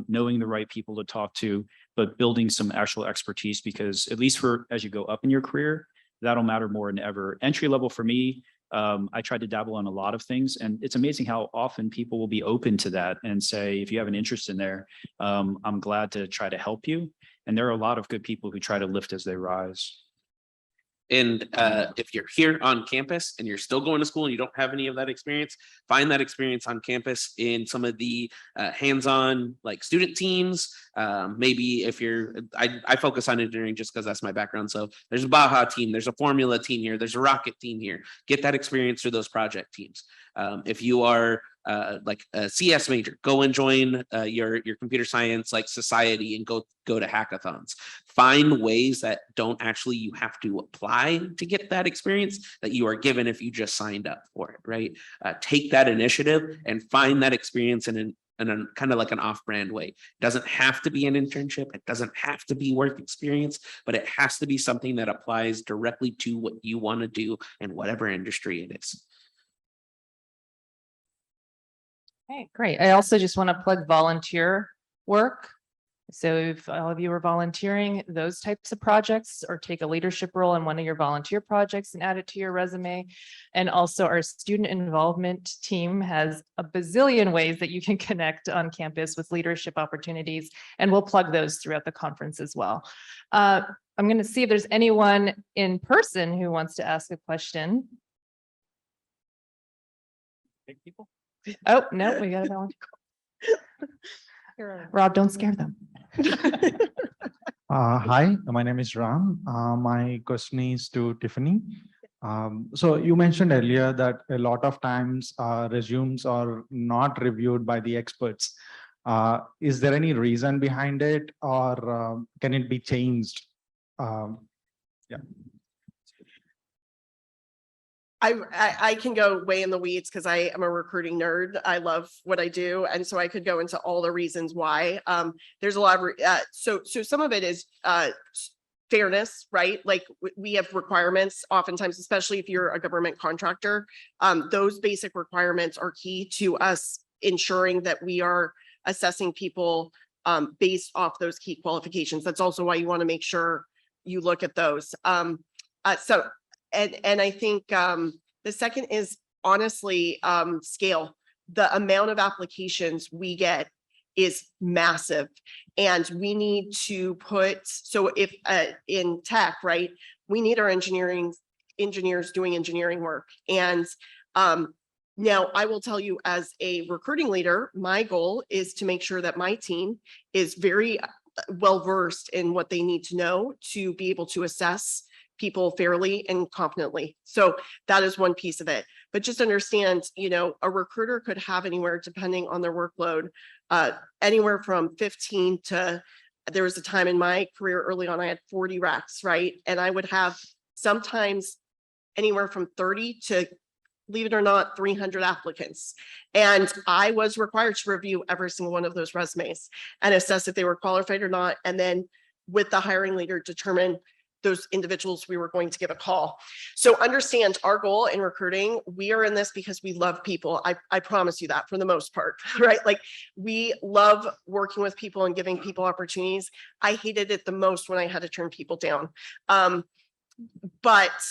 knowing the right people to talk to, but building some actual expertise, because at least as you go up in your career, that'll matter more than ever. Entry level for me, I tried to dabble in a lot of things, and it's amazing how often people will be open to that and say, if you have an interest in there, I'm glad to try to help you. And there are a lot of good people who try to lift as they rise. And if you're here on campus and you're still going to school and you don't have any of that experience, find that experience on campus in some of the hands-on like student teams. Maybe if I focus on engineering just because that's my background. So there's a Baja team, there's a Formula team here, there's a Rocket team here. Get that experience through those project teams. If you are like a CS major, go and join your computer science like society and go to hackathons. Find ways that don't actually you have to apply to get that experience that you are given if you just signed up for it, right? Take that initiative and find that experience in a kind of like an off-brand way. It doesn't have to be an internship. It doesn't have to be work experience, but it has to be something that applies directly to what you want to do in whatever industry it is. Okay, great. I also just want to plug volunteer work. So if all of you are volunteering those types of projects, or take a leadership role in one of your volunteer projects and add it to your resume. And also our student involvement team has a bazillion ways that you can connect on campus with leadership opportunities, and we'll plug those throughout the conference as well. I'm going to see if there's anyone in person who wants to ask a question. Big people. Oh, no, we got a volunteer. Rob, don't scare them. Hi, my name is Ram. My question is to Tiffany. So you mentioned earlier that a lot of times resumes are not reviewed by the experts. Is there any reason behind it, or can it be changed? Yeah. I can go way in the weeds because I am a recruiting nerd. I love what I do. And so I could go into all the reasons why. There's a lot of, so some of it is fairness, right? Like we have requirements oftentimes, especially if you're a government contractor. Those basic requirements are key to us ensuring that we are assessing people based off those key qualifications. That's also why you want to make sure you look at those. And I think the second is honestly scale. The amount of applications we get is massive, and we need to put, so if in tech, right, we need our engineers doing engineering work. And now I will tell you, as a recruiting leader, my goal is to make sure that my team is very well versed in what they need to know to be able to assess people fairly and confidently. So that is one piece of it. But just understand, you know, a recruiter could have anywhere, depending on their workload, anywhere from 15 to, there was a time in my career early on, I had 40 recs, right? And I would have sometimes anywhere from 30 to, believe it or not, 300 applicants. And I was required to review every single one of those resumes and assess if they were qualified or not. And then with the hiring leader, determine those individuals we were going to give a call. So understand our goal in recruiting, we are in this because we love people. I promise you that, for the most part, right? Like we love working with people and giving people opportunities. I hated it the most when I had to turn people down. But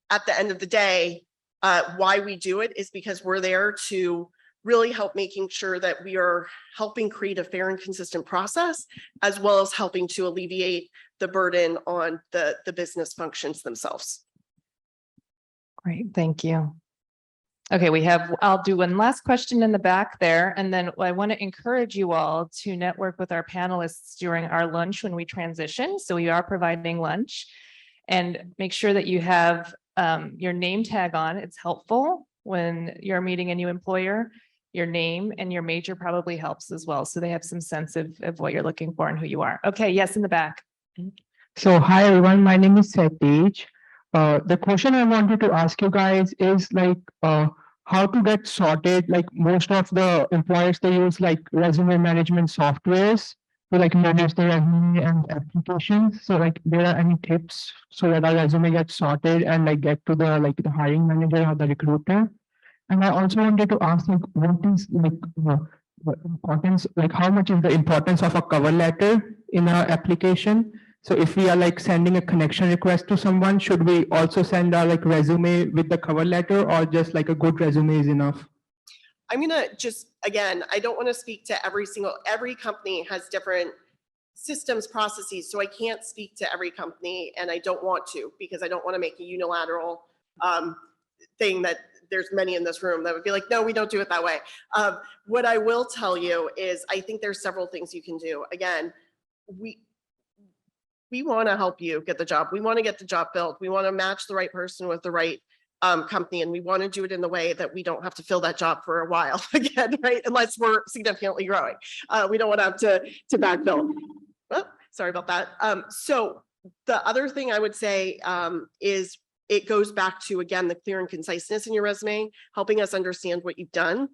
at the end of the day, why we do it is because we're there to really help making sure that we are helping create a fair and consistent process, as well as helping to alleviate the burden on the business functions themselves. Great, thank you. Okay, I'll do one last question in the back there, and then I want to encourage you all to network with our panelists during our lunch when we transition. So we are providing lunch, and make sure that you have your name tag on. It's helpful when you're meeting a new employer. Your name and your major probably helps as well, so they have some sense of what you're looking for and who you are. Okay, yes, in the back. So hi everyone, my name is Satish. The question I wanted to ask you guys is like how to get sorted. Like most of the employers, they use like resume management softwares to like manage the resume and applications. So like there are any tips so that our resume gets sorted and like get to the like the hiring manager or the recruiter? And I also wanted to ask, like, what is like what importance, like how much is the importance of a cover letter in our application? So if we are like sending a connection request to someone, should we also send our like resume with the cover letter, or just like a good resume is enough? I'm gonna just, again, I don't want to speak to every company has different systems, processes, so I can't speak to every company, and I don't want to, because I don't want to make a unilateral thing that there's many in this room that would be like, no, we don't do it that way. What I will tell you is I think there's several things you can do. Again, we want to help you get the job. We want to get the job filled. We want to match the right person with the right company, and we want to do it in the way that we don't have to fill that job for a while again, right? Unless we're significantly growing. We don't want to have to backfill. Oh, sorry about that. So the other thing I would say is it goes back to, again, the clear and conciseness in your resume, helping us understand what you've done,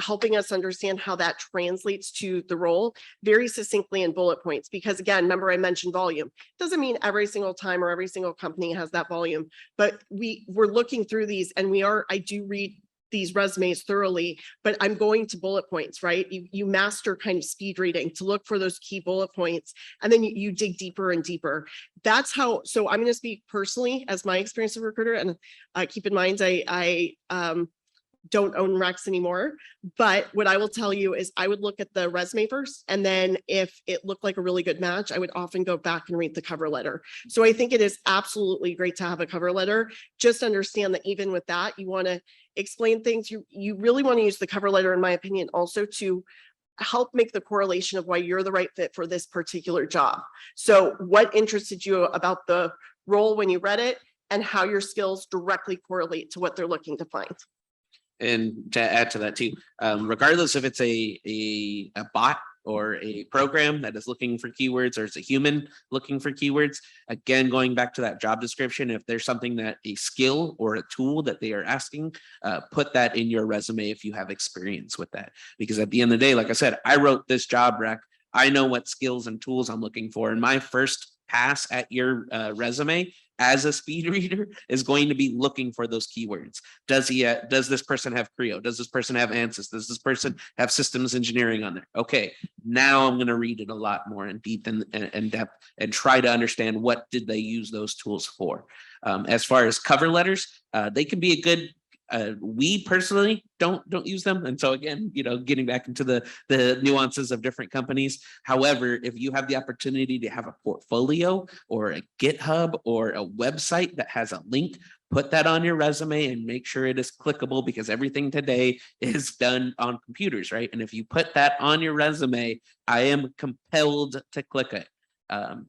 helping us understand how that translates to the role very succinctly in bullet points. Because again, remember I mentioned volume. Doesn't mean every single time or every single company has that volume, but we're looking through these, and I do read these resumes thoroughly, but I'm going to bullet points, right? You master kind of speed reading to look for those key bullet points, and then you dig deeper and deeper. That's how, so I'm going to speak personally as my experience as a recruiter, and keep in mind, I don't own Rex anymore, but what I will tell you is I would look at the resume first, and then if it looked like a really good match, I would often go back and read the cover letter. So I think it is absolutely great to have a cover letter. Just understand that even with that, you want to explain things. You really want to use the cover letter, in my opinion, also to help make the correlation of why you're the right fit for this particular job. So what interested you about the role when you read it, and how your skills directly correlate to what they're looking to find. And to add to that too, regardless if it's a bot or a program that is looking for keywords, or it's a human looking for keywords, again, going back to that job description, if there's something that a skill or a tool that they are asking, put that in your resume if you have experience with that. Because at the end of the day, like I said, I wrote this job rec. I know what skills and tools I'm looking for. And my first pass at your resume as a speed reader is going to be looking for those keywords. Does this person have Creo? Does this person have ANSYS? Does this person have systems engineering on there? Okay, now I'm going to read it a lot more in deep and depth, and try to understand what did they use those tools for. As far as cover letters, they can be a good, we personally don't use them. And so again, getting back into the nuances of different companies. However, if you have the opportunity to have a portfolio or a GitHub or a website that has a link, put that on your resume and make sure it is clickable, because everything today is done on computers, right? And if you put that on your resume, I am compelled to click it.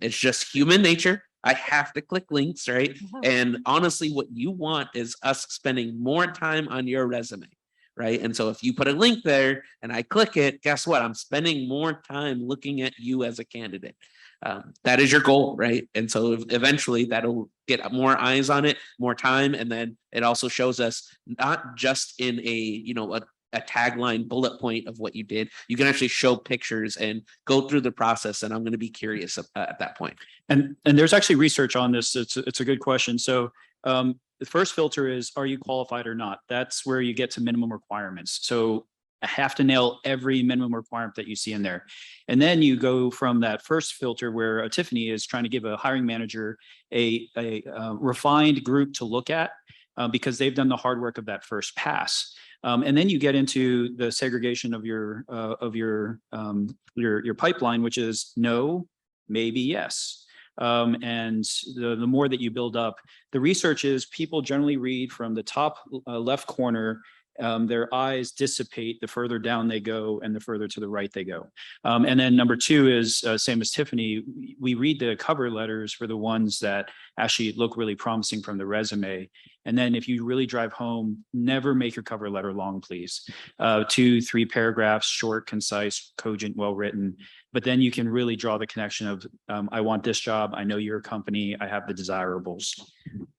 It's just human nature. I have to click links, right? And honestly, what you want is us spending more time on your resume, right? And so if you put a link there and I click it, guess what? I'm spending more time looking at you as a candidate. That is your goal, right? And so eventually that'll get more eyes on it, more time. And then it also shows us not just in a tagline bullet point of what you did. You can actually show pictures and go through the process. And I'm going to be curious at that point. And there's actually research on this. It's a good question. So the first filter is, are you qualified or not? That's where you get to minimum requirements. So I have to nail every minimum requirement that you see in there. And then you go from that first filter where Tiffany is trying to give a hiring manager a refined group to look at because they've done the hard work of that first pass. And then you get into the segregation of your pipeline, which is no, maybe, yes. And the more that you build up, the research is people generally read from the top left corner. Their eyes dissipate the further down they go and the further to the right they go. And then number two is same as Tiffany, we read the cover letters for the ones that actually look really promising from the resume. And then if you really drive home, never make your cover letter long, please. 2-3 paragraphs, short, concise, cogent, well-written. But then you can really draw the connection of, I want this job. I know your company. I have the desirables.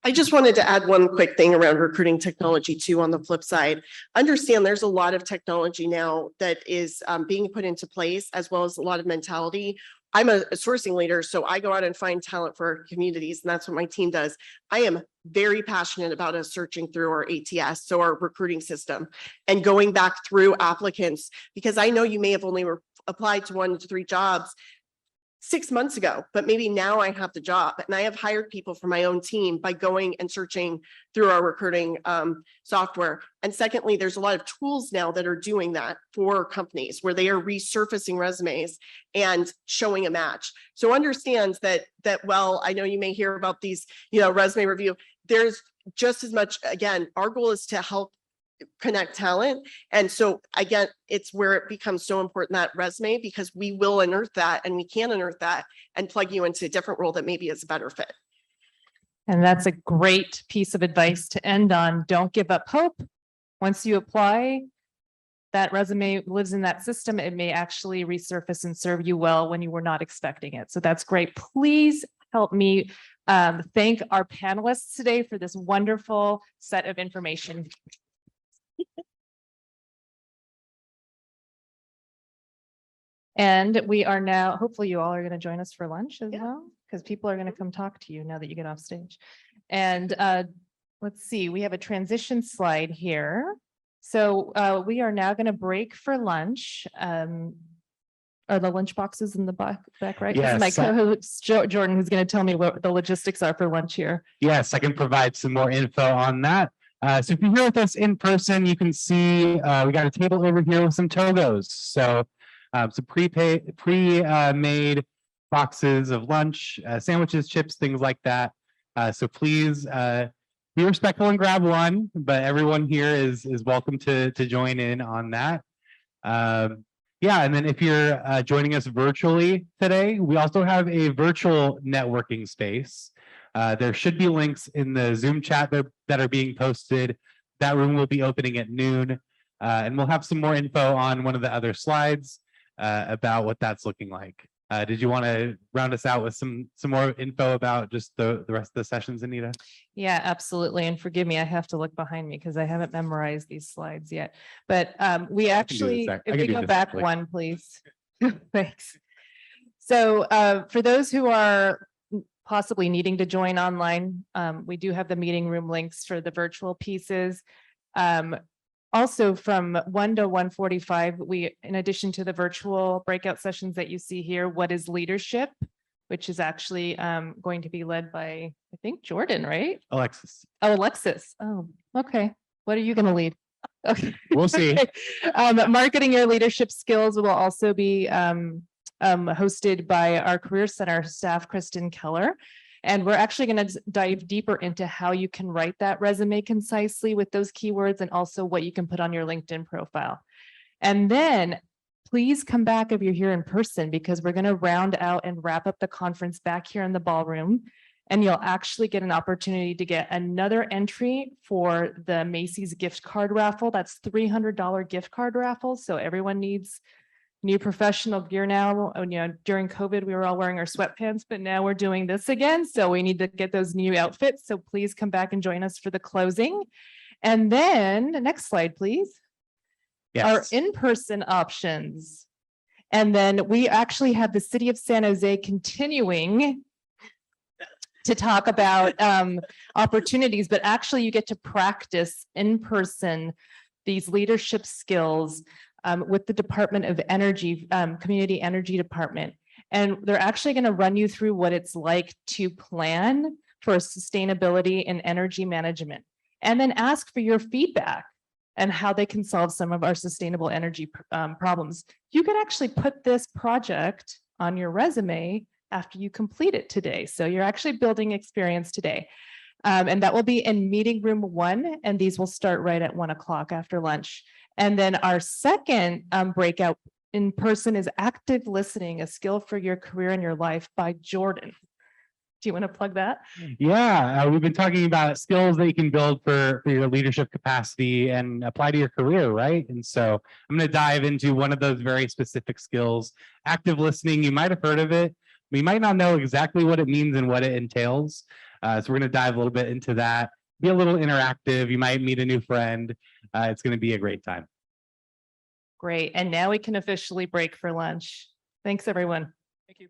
I just wanted to add one quick thing around recruiting technology too. On the flip side, understand there's a lot of technology now that is being put into place, as well as a lot of mentality. I'm a sourcing leader, so I go out and find talent for our communities, and that's what my team does. I am very passionate about us searching through our ATS, so our recruiting system, and going back through applicants, because I know you may have only applied to 1 to 3 jobs. 6 months ago, but maybe now I have the job, and I have hired people for my own team by going and searching through our recruiting software. And secondly, there's a lot of tools now that are doing that for companies where they are resurfacing resumes and showing a match. So understand that well, I know you may hear about these, resume review. There's just as much, again, our goal is to help connect talent. And so again, it's where it becomes so important, that resume, because we will unearth that, and we can unearth that and plug you into a different role that maybe is a better fit. And that's a great piece of advice to end on. Don't give up hope. Once you apply, that resume lives in that system. It may actually resurface and serve you well when you were not expecting it. So that's great. Please help me thank our panelists today for this wonderful set of information. And we are now, hopefully you all are going to join us for lunch as well, because people are going to come talk to you now that you get off stage. And let's see, we have a transition slide here. So we are now going to break for lunch. Are the lunch boxes in the back, right? This is my Yes. co-host Jordan, who's going to tell me what the logistics are for lunch here. Yes, I can provide some more info on that. So if you're here with us in person, you can see we got a table over here with some Togos. So some pre-made boxes of lunch, sandwiches, chips, things like that. So please be respectful and grab one, but everyone here is welcome to join in on that. Yeah, and then if you're joining us virtually today, we also have a virtual networking space. There should be links in the Zoom chat that are being posted. That room will be opening at noon, and we'll have some more info on one of the other slides about what that's looking like. Did you want to round us out with some more info about just the rest of the sessions, Anita? Yeah, absolutely. And forgive me, I have to look behind me because I haven't memorized these slides yet. But we actually, if we go back one, please. Thanks. So for those who are possibly needing to join online, we do have the meeting room links for the virtual pieces. Also from 1 to 1:45, we, in addition to the virtual breakout sessions that you see here, what is leadership, which is actually going to be led by, I think, Jordan, right? Alexis. Oh, Alexis. Oh, okay. What are you going to lead? Okay. We'll see. Marketing your leadership skills will also be hosted by our Career Center staff, Kristen Keller. And we're actually going to dive deeper into how you can write that resume concisely with those keywords, and also what you can put on your LinkedIn profile. And then please come back if you're here in person, because we're going to round out and wrap up the conference back here in the ballroom. And you'll actually get an opportunity to get another entry for the Macy's gift card raffle. That's $300 gift card raffle. So everyone needs new professional gear now. During COVID, we were all wearing our sweatpants, but now we're doing this again. So we need to get those new outfits. So please come back and join us for the closing. And then next slide, please. Yes. Our in-person options. And then we actually have the city of San Jose continuing to talk about opportunities, but actually you get to practice in person these leadership skills with the Department of Energy, Community Energy Department. And they're actually going to run you through what it's like to plan for sustainability and energy management, and then ask for your feedback and how they can solve some of our sustainable energy problems. You could actually put this project on your resume after you complete it today. So you're actually building experience today. And that will be in meeting room 1, and these will start right at 1 o'clock after lunch. And then our second breakout in person is active listening, a skill for your career and your life, by Jordan. Do you want to plug that? Yeah, we've been talking about skills that you can build for your leadership capacity and apply to your career, right? And so I'm going to dive into one of those very specific skills. Active listening, you might have heard of it. We might not know exactly what it means and what it entails. So we're going to dive a little bit into that. Be a little interactive. You might meet a new friend. It's going to be a great time. Great. And now we can officially break for lunch. Thanks, everyone. Thank you.